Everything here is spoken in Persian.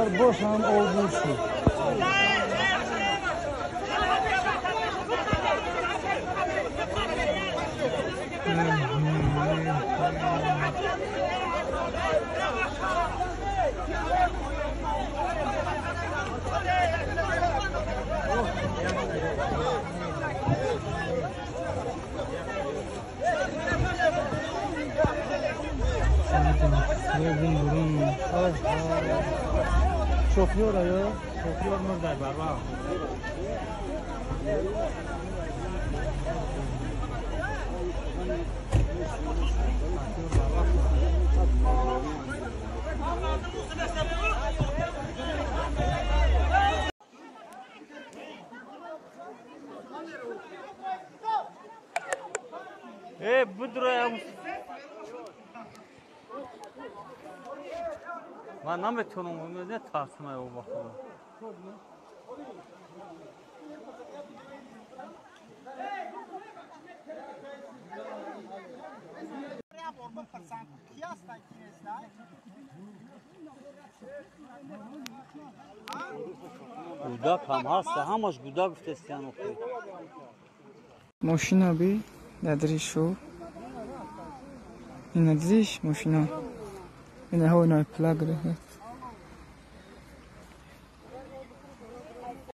kadar boş ham olduğu şu. Şoför ayı, şoför nerede baba? Bu duraya من نمیتونم اون ترسم او بخورم گودک هم هست همش گودک گفتستیان اوکی ماشینا بی نداری شو این ندیش ماشینا این ها اینای پلاگ ده